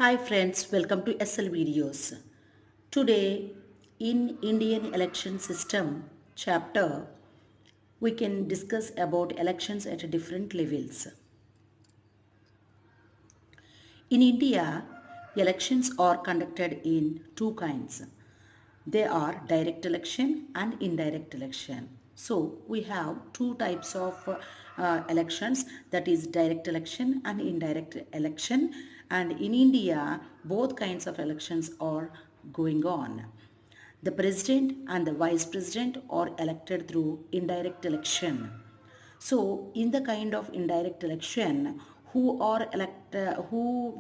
Hi friends, welcome to SL Videos. Today in Indian election system chapter we can discuss about elections at different levels. In India, elections are conducted in two kinds. They are direct election and indirect election. So we have two types of elections, that is direct election and indirect election, and in India both kinds of elections are going on. The president and the vice president are elected through indirect election. So, in the kind of indirect election, who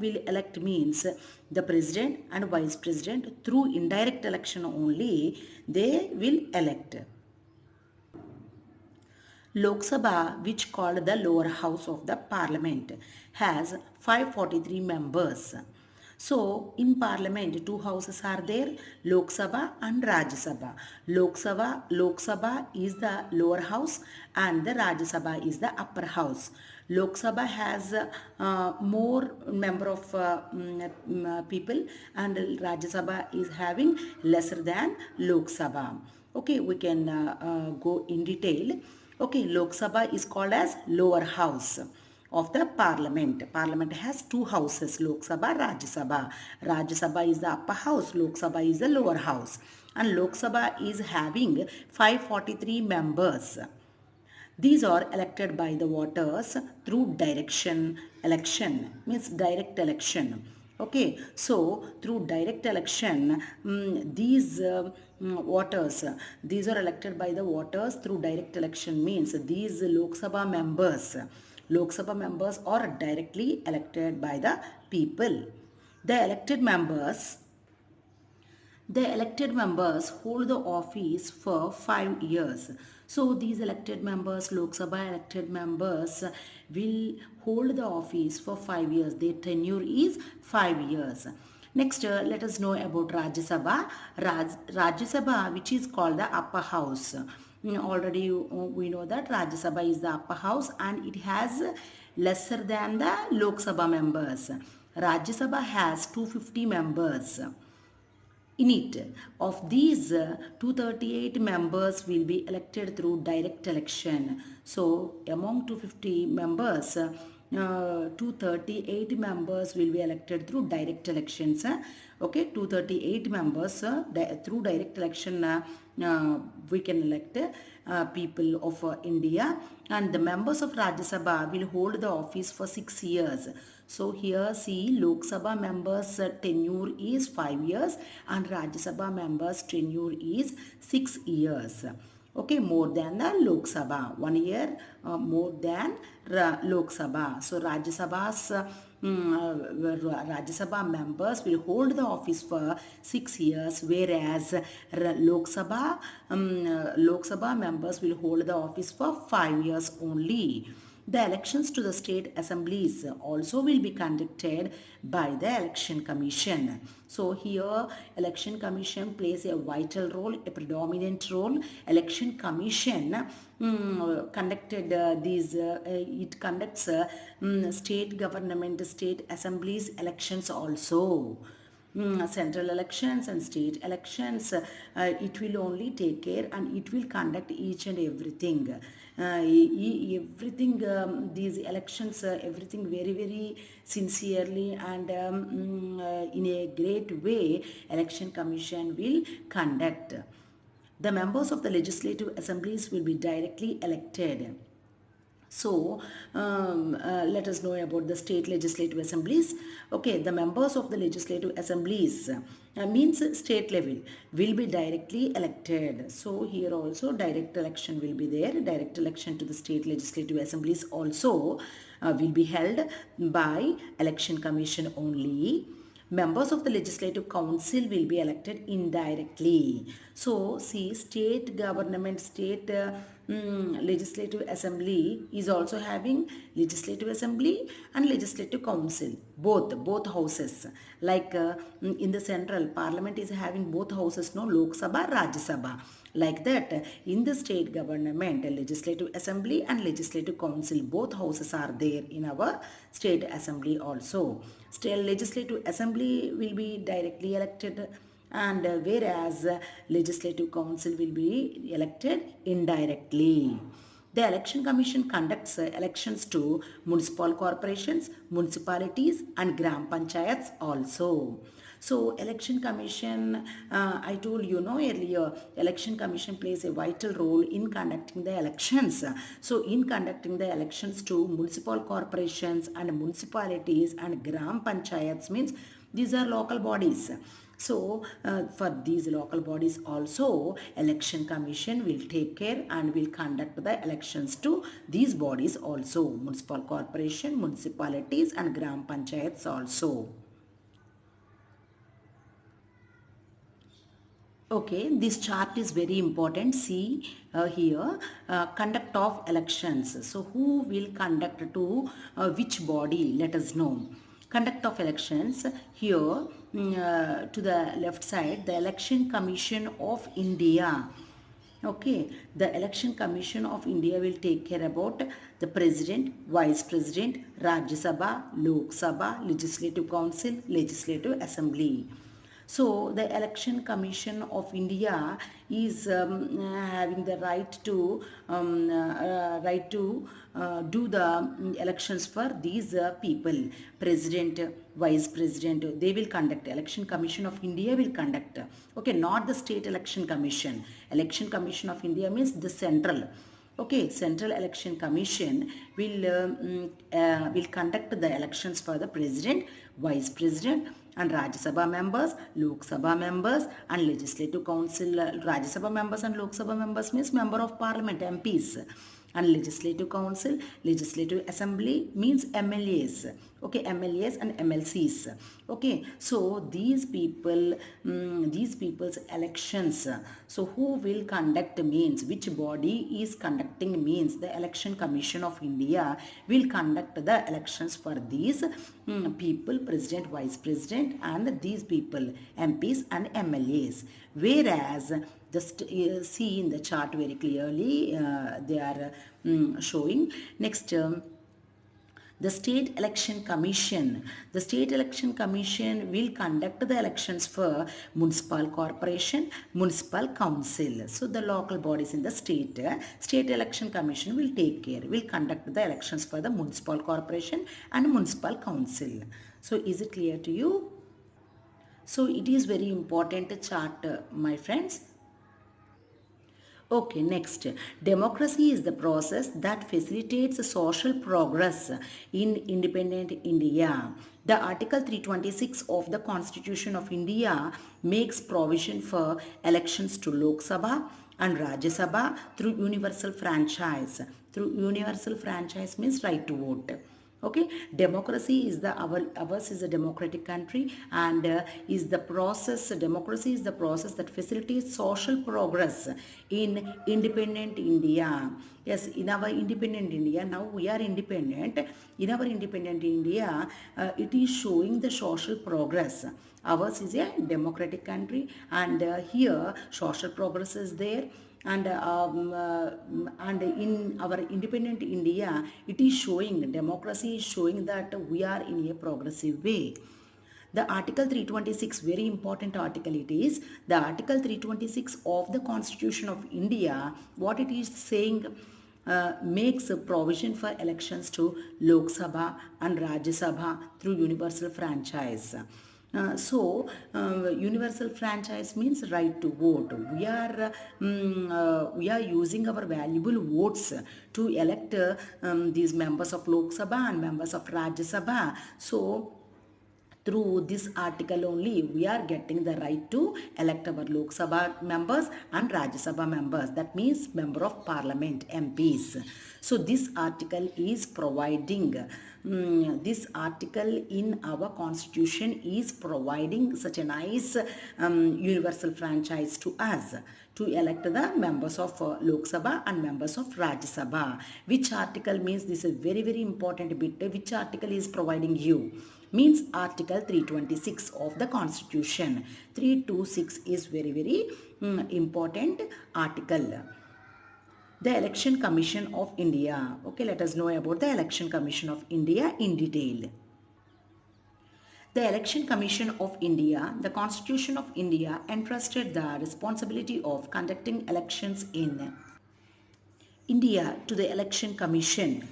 will elect means the president and vice president through indirect election only they will elect. Lok Sabha, which called the lower house of the parliament, has 543 members. So, in parliament, two houses are there, Lok Sabha and Rajya Sabha. Lok Sabha is the lower house and the Rajya Sabha is the upper house. Lok Sabha has more number of people, and Rajya Sabha is having lesser than Lok Sabha. Okay, we can go in detail. Okay, Lok Sabha is called as lower house of the parliament. Parliament has two houses, Lok Sabha, Rajya Sabha. Rajya Sabha is the upper house, Lok Sabha is the lower house. And Lok Sabha is having 543 members. These are elected by the voters through direction election, means direct election. Okay, so through direct election, these voters, these are elected by the voters through direct election, means these Lok Sabha members are directly elected by the people. The elected members the elected members hold the office for 5 years. So these elected members, Lok Sabha elected members, will hold the office for 5 years. Their tenure is 5 years. Next, let us know about Rajya Sabha. Rajya Sabha, which is called the upper house. Already we know that Rajya Sabha is the upper house and it has lesser than the Lok Sabha members. Rajya Sabha has 250 members in it. Of these, 238 members will be elected through direct election. So, among 250 members, 238 members will be elected through direct elections. Okay, 238 members through direct election we can elect people of India, and the members of Rajya Sabha will hold the office for 6 years. So here see, Lok Sabha members tenure is 5 years and Rajya Sabha members tenure is 6 years. Okay, more than the Lok Sabha, 1 year more than Lok Sabha. So Rajya Sabha's Rajya Sabha members will hold the office for 6 years, whereas Lok Sabha members will hold the office for 5 years only. The elections to the state assemblies also will be conducted by the election commission. So here election commission plays a vital role, a predominant role. Election commission it conducts state government, state assemblies elections also. Central elections and state elections, it will only take care and it will conduct each and everything. Everything, these elections, everything very, very sincerely and in a great way, election commission will conduct. The members of the legislative assemblies will be directly elected. So, let us know about the state legislative assemblies. Okay, the members of the legislative assemblies means state level will be directly elected. So, here also direct election will be there. Direct election to the state legislative assemblies also will be held by election commission only. Members of the legislative council will be elected indirectly. So see, state government, state legislative assembly is also having legislative assembly and legislative council, both houses. Like in the central parliament is having both houses, no, Lok Sabha, Rajya Sabha. Like that, in the state government, legislative assembly and legislative council, both houses are there in our state assembly also. State legislative assembly will be directly elected, and whereas legislative council will be elected indirectly. The election commission conducts elections to municipal corporations, municipalities and gram panchayats also. So election commission, I told you know earlier, election commission plays a vital role in conducting the elections. So in conducting the elections to municipal corporations and municipalities and gram panchayats means these are local bodies. So for these local bodies also, election commission will take care and will conduct the elections to these bodies also, municipal corporation, municipalities and gram panchayats also. Okay, this chart is very important. See here, conduct of elections. So who will conduct to which body? Let us know. Conduct of elections. Here to the left side, the Election Commission of India. Okay, the Election Commission of India will take care about the President, Vice President, Rajya Sabha, Lok Sabha, Legislative Council, Legislative Assembly. So the Election Commission of India is having the right to do the elections for these people. President, Vice President, they will conduct. Election Commission of India will conduct. Okay, not the State Election Commission. Election Commission of India means the central. Okay, Central Election Commission will conduct the elections for the President, Vice President and Rajya Sabha members, Lok Sabha members and Legislative Council. Rajya Sabha members and Lok Sabha members means Member of Parliament, MPs. And Legislative Council, Legislative Assembly means MLAs. Okay, MLAs and MLCs. Okay, so these people's elections. So who will conduct means which body is conducting means the Election Commission of India will conduct the elections for these people, President, Vice President and these people, MPs and MLAs. Whereas just see in the chart very clearly they are showing. Next, the State Election Commission. The State Election Commission will conduct the elections for municipal corporation, municipal council. So the local bodies in the state, State Election Commission will take care, will conduct the elections for the municipal corporation and municipal council. So is it clear to you? So it is very important chart, my friends. Okay, next. Democracy is the process that facilitates social progress in independent India. The Article 326 of the Constitution of India makes provision for elections to Lok Sabha and Rajya Sabha through universal franchise. Through universal franchise means right to vote. Okay, democracy is ours is a democratic country and is the process. Democracy is the process that facilitates social progress in independent India. Yes, in our independent India, now we are independent. In our independent India, it is showing the social progress. Ours is a democratic country and here social progress is there. And in our independent India, it is showing, democracy is showing that we are in a progressive way. The Article 326, very important article it is. The Article 326 of the Constitution of India, what it is saying, makes a provision for elections to Lok Sabha and Rajya Sabha through universal franchise. Universal franchise means right to vote. We are using our valuable votes to elect these members of Lok Sabha and members of Rajya Sabha. So through this article only we are getting the right to elect our Lok Sabha members and Rajya Sabha members. That means member of parliament, MPs. So this article is providing, this article in our constitution is providing such a nice universal franchise to us to elect the members of Lok Sabha and members of Rajya Sabha. Which article means, this is very important bit, which article is providing you? means Article 326 of the Constitution. 326 is very important article. The Election Commission of India. Okay, let us know about the Election Commission of India in detail. The Election Commission of India, the Constitution of India entrusted the responsibility of conducting elections in India to the Election Commission.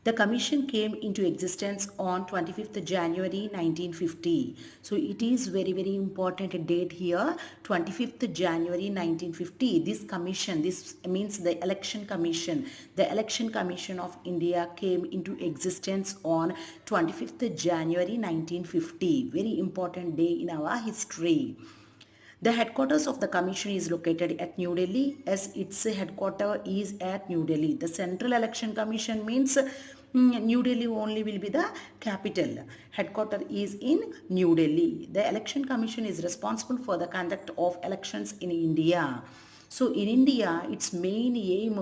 The commission came into existence on 25th January 1950. So it is very important date here, 25th January 1950. This commission, this means the Election Commission. The Election Commission of India came into existence on 25th January 1950. Very important day in our history. The headquarters of the commission is located at New Delhi, as its headquarters is at New Delhi. The Central Election Commission means New Delhi only will be the capital. Headquarters is in New Delhi. The Election Commission is responsible for the conduct of elections in India. So in India, its main aim,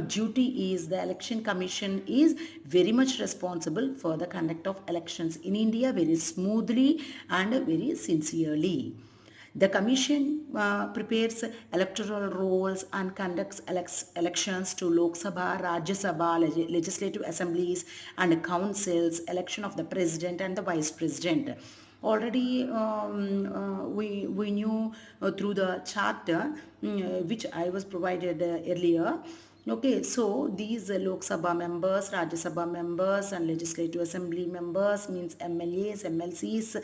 duty is the Election Commission is very much responsible for the conduct of elections in India very smoothly and very sincerely. The Commission prepares electoral rolls and conducts elections to Lok Sabha, Rajya Sabha, legislative assemblies and councils, election of the President and the Vice President. Already we knew through the chart which I was provided earlier. Okay, so these Lok Sabha members, Rajya Sabha members and Legislative Assembly members means MLAs, MLCs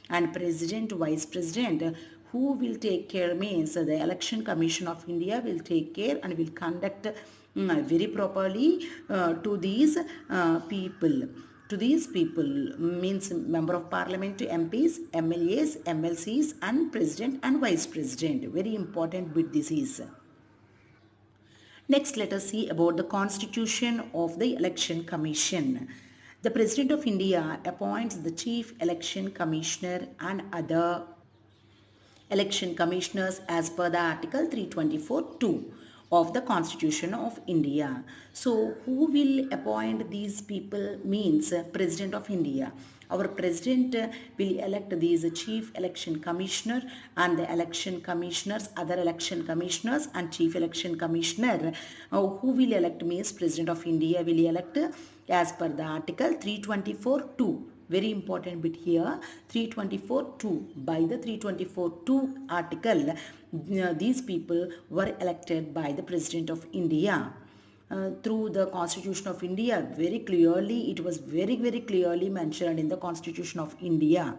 and President, Vice President, who will take care means the Election Commission of India will take care and will conduct very properly to these people. To these people means Member of Parliament, MPs, MLAs, MLCs and President and Vice President. Very important bit this is. Next, let us see about the Constitution of the Election Commission. The President of India appoints the Chief Election Commissioner and other election commissioners as per the Article 324(2) of the Constitution of India. So, who will appoint these people means President of India. Our President will elect these Chief Election Commissioner and the election commissioners, other election commissioners and Chief Election Commissioner. Who will elect means President of India will elect as per the Article 324(2). Very important bit here, 324(2). By the 324(2) article, these people were elected by the President of India. Through the Constitution of India, very clearly, it was very clearly mentioned in the Constitution of India.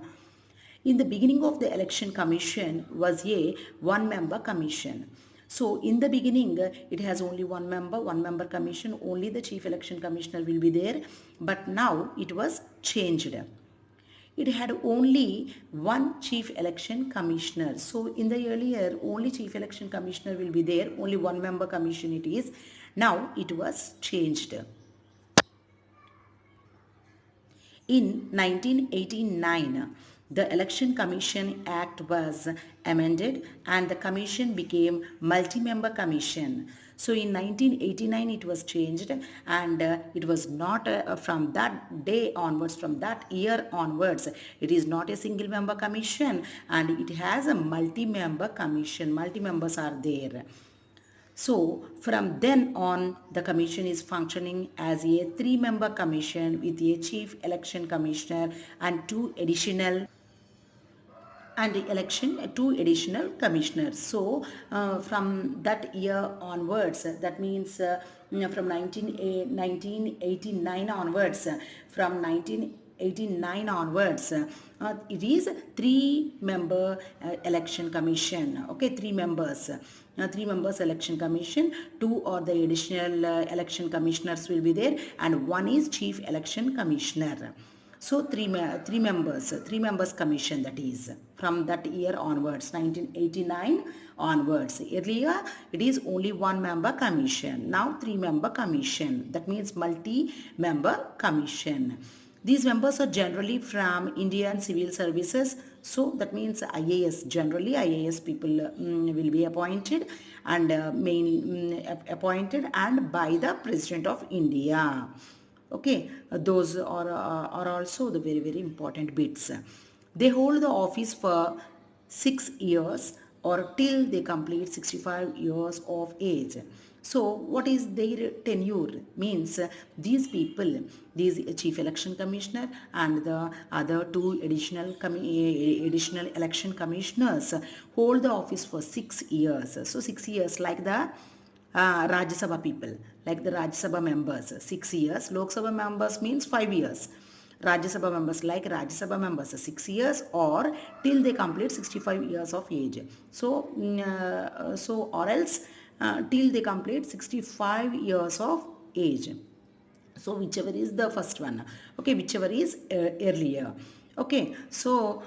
In the beginning of the Election Commission was a one-member commission. So in the beginning, it has only one member commission, only the Chief Election Commissioner will be there. But now it was changed. It had only one Chief Election Commissioner. So in the earlier, only Chief Election Commissioner will be there, only one member commission it is. Now it was changed. In 1989, the Election Commission Act was amended and the commission became multi-member commission. So in 1989 it was changed and it was not from that day onwards, from that year onwards, it is not a single member commission and it has a multi-member commission. Multi-members are there. So from then on, the commission is functioning as a three-member commission with a Chief Election Commissioner and two additional commissioners. So from that year onwards, that means from 1989 onwards, from 1989 onwards, it is three-member election commission. Okay, three members election commission. Two are the additional election commissioners will be there, and one is Chief Election Commissioner. So three members commission, that is from that year onwards, 1989 onwards. Earlier it is only one member commission. Now three-member commission. That means multi-member commission. These members are generally from Indian civil services. So that means IAS, generally IAS people will be appointed and appointed and by the President of India. Okay, those are also the very, very important bits. They hold the office for 6 years or till they complete 65 years of age. So what is their tenure? Means these people, these chief election commissioner and the other two additional election commissioners hold the office for 6 years. So 6 years like the Rajya Sabha people, like the Rajya Sabha members, 6 years. Lok Sabha members means 5 years. Rajya Sabha members, like Rajya Sabha members, 6 years or till they complete 65 years of age. So, or else till they complete 65 years of age. So whichever is the first one, okay, whichever is earlier. Okay, so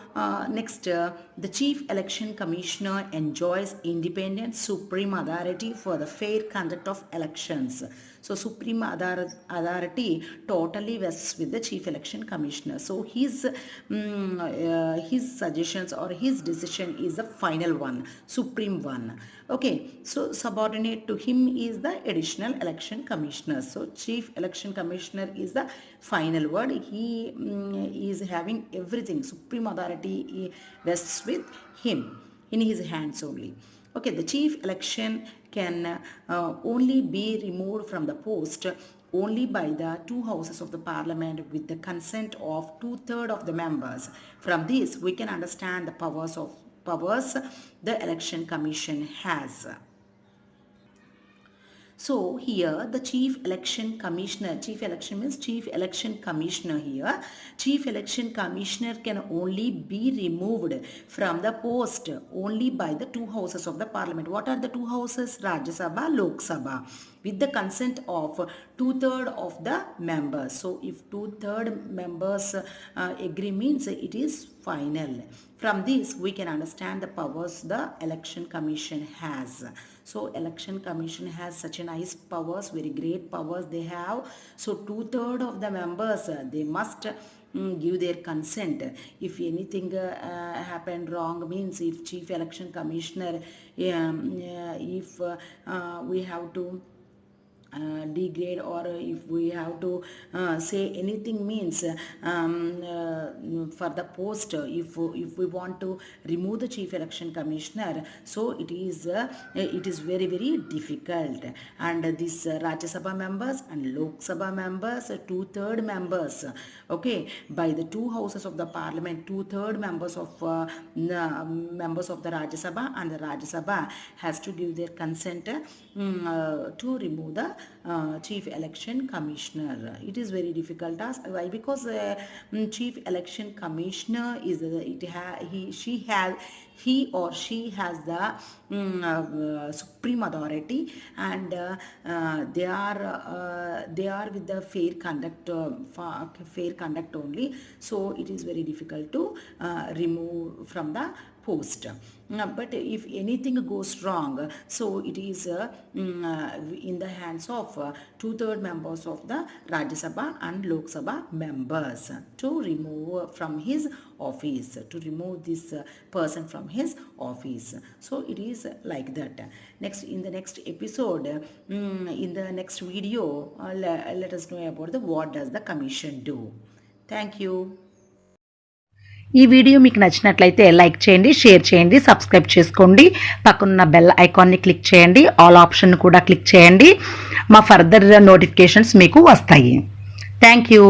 next, the chief election commissioner enjoys independent supreme authority for the fair conduct of elections. So supreme authority totally vests with the chief election commissioner. So his suggestions or his decision is the final one, supreme one. Okay, so subordinate to him is the additional election commissioner. So chief election commissioner is the final word. He is having everything, supreme authority rests with him, in his hands only. Okay, the chief election can only be removed from the post only by the two houses of the parliament with the consent of 2/3 of the members. From this, we can understand the powers the election commission has. So here the chief election commissioner, chief election means chief election commissioner here. Chief election commissioner can only be removed from the post only by the two houses of the parliament. What are the two houses? Rajya Sabha, Lok Sabha, with the consent of 2/3 of the members. So if 2/3 members agree means it is final. From this we can understand the powers the election commission has. So election commission has such a nice powers, very great powers they have. So 2/3 of the members they must give their consent. If anything happened wrong, means if chief election commissioner if we have to degrade, or if we have to say anything, means for the post, if we want to remove the chief election commissioner, so it is very, very difficult. And this Rajya Sabha members and Lok Sabha members, 2/3 members, okay, by the two houses of the parliament, 2/3 members of the Rajya Sabha and the Rajya Sabha has to give their consent to remove the chief election commissioner. It is very difficult task. Why? Because chief election commissioner is he or she has the supreme authority, and they are with the fair conduct only. So it is very difficult to remove from the post. But if anything goes wrong, so it is in the hands of 2/3 members of the Rajya Sabha and Lok Sabha members to remove from his office, to remove this person from his office. So it is like that. Next, in the next episode, in the next video, let us know about what does the commission do. Thank you. ఈ video మీకు నచ్చినట్లయితే like చేయండి, share చేయండి, subscribe చేసుకోండి, పక్కనున్న bell ఐకాన్ని click చేయండి, all option కూడా క్లిక్ చేయండి. మా ఫర్దర్ నోటిఫికేషన్స్ మీకు వస్తాయి. Thank you.